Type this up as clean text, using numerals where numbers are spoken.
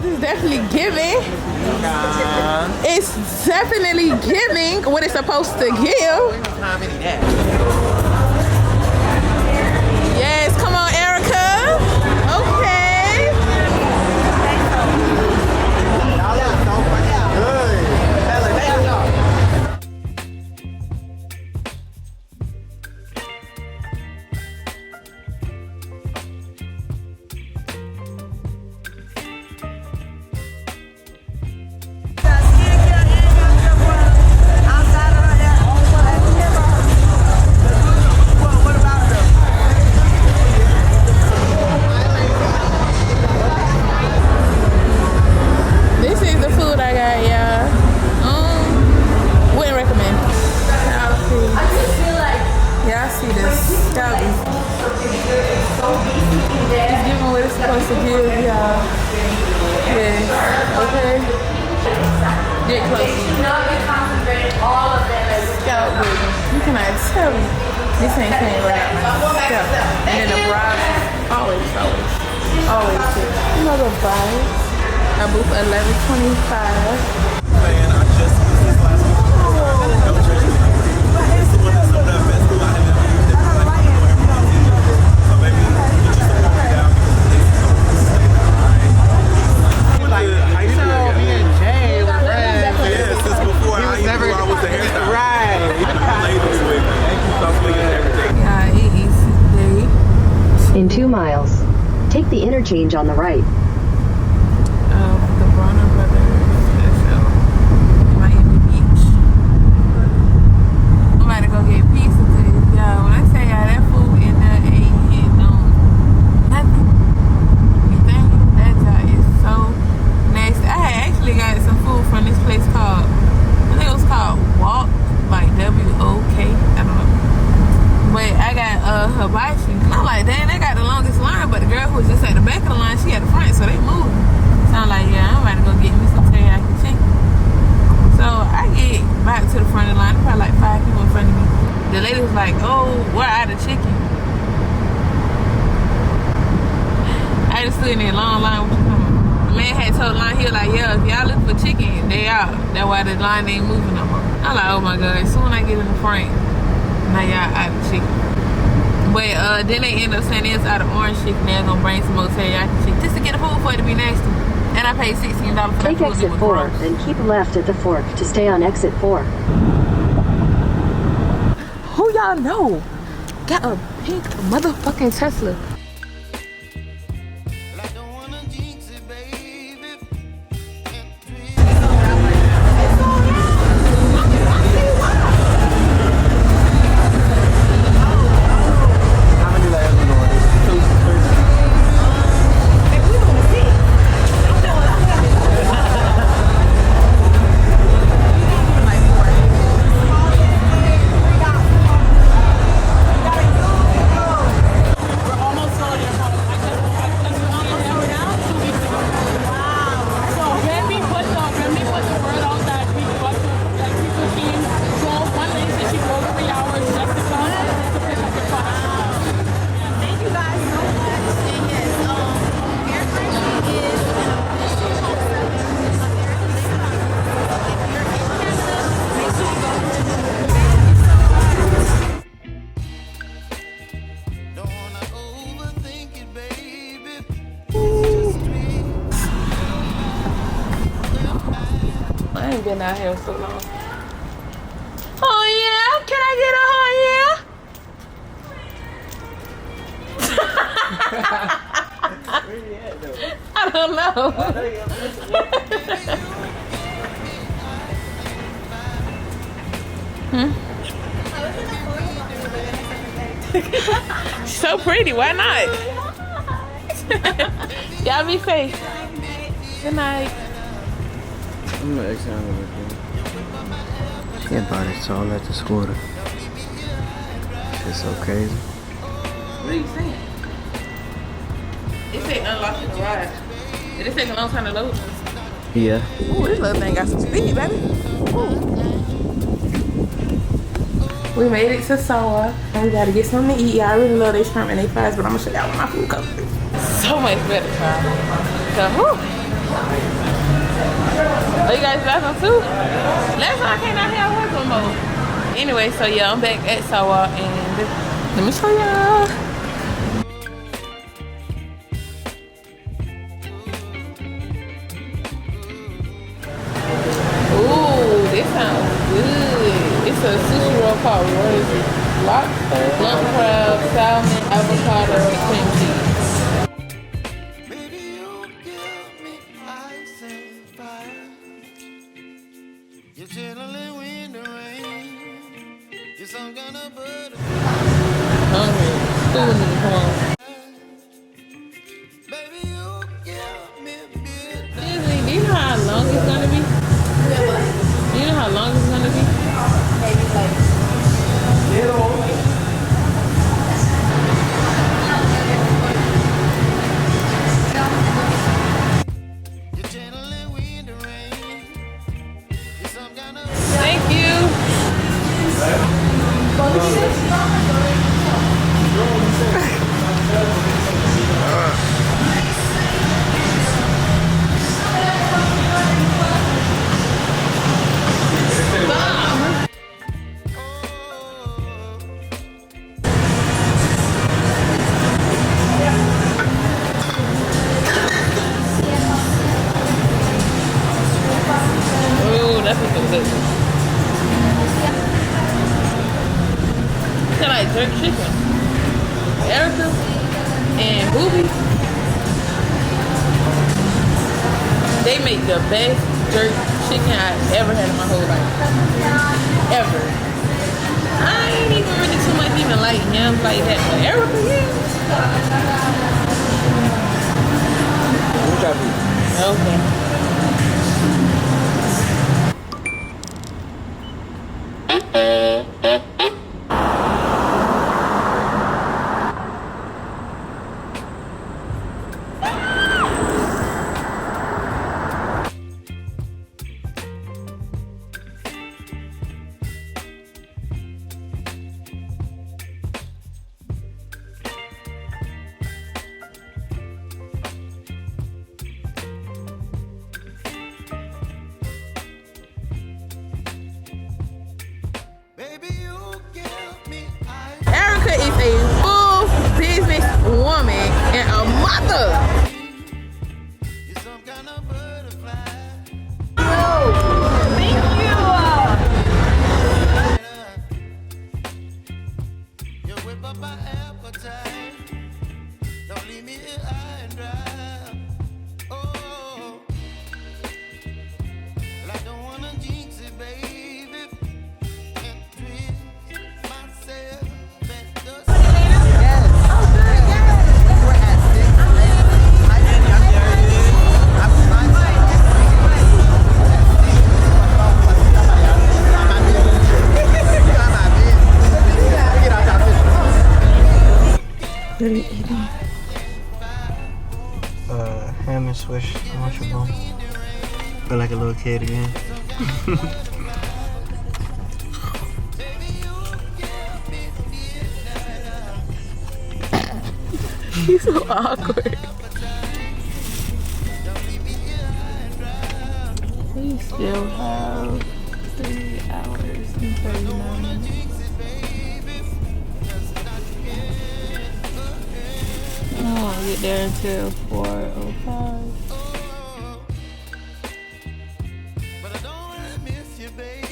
It's definitely giving. It's definitely giving what it's supposed to give. Yes, come on, Erica. Okay. This is the food I got, y'all. Wouldn't recommend. Y'all see. Y'all see this. Y'all be. It's giving what it's supposed to give, y'all. Yeah. Okay. Get close. Scalp breathing. You cannot tell me this ain't paying right. Scalp. And then the bras. Always. Another bite. I booked 11:25. In 2 miles, take the interchange on the right. The Bronner Brothers SL, Miami Beach. I'm about to go get pizza today. Y'all, when I say y'all, that food in there ain't hitting on nothing. You think? That job is so nasty. I had actually got some food from this place called, I think it was called Walk, like W-O-K, I don't know. But I got hibachi, and I'm like, dang, they got the longest line, but the girl who was just at the back of the line, she at the front, so they moved. So I'm like, yeah, I'm about to go get me some teriyaki chicken. So I get back to the front of the line, probably like 5 people in front of me. The lady was like, oh, where are the chicken? I just stood in a long line, what you talking about? The man had told the line, he was like, yeah, if y'all looking for chicken, they out. That's why the line ain't moving no more. I'm like, oh my God, as soon as I get in the front, now y'all out of chicken. But then they end up saying it's out of orange chicken. They're gonna bring some more teriyaki chicken just to get the food for it to be nasty. And I paid $16 for that food. Take exit 4 and keep left at the fork to stay on exit 4. Who y'all know got a pink motherfucking Tesla? Been out here so long. Oh yeah, can I get a oh yeah? Where you at though? I don't know. So pretty, why not? Y'all be safe. Good night. I'm not excited with you. She bought it all at the scooter. It's so crazy. What are you saying? It said unlocking the ride. Did it take a long time to load? Yeah. Ooh, this little thing got some speed, baby. Ooh. We made it to Sawa. And we gotta get something to eat. Yeah, I really love their shrimp and their fries, but I'm gonna show y'all where my food comes from. So much better, child. So, whew. Oh, you guys back on too? Last time I came out here, I was on mode. Anyway, so yeah, I'm back at Sawa and let me show y'all. Ooh, this sounds good. It's a sushi roll called what is it? Lobster, lump crab, salmon, avocado, and cream cheese. Hungry. Food need to come on. Disney, do you know how long it's gonna be? Do you know how long it's gonna be? Maybe like Thank you. Oh, that's so good. It's like jerk chicken. Erica and Booby, they make the best jerk chicken I've ever had in my whole life. Ever. I ain't even really too much even like yams like that, but Erica, yeah. Okay. Erica is a full business woman and a mother. What are you eating? Ham and swish mushroom. Feel like a little kid again. He's so awkward. We still have 3 hours and 39 minutes. I won't get there until 4:05. But I don't wanna miss you, baby.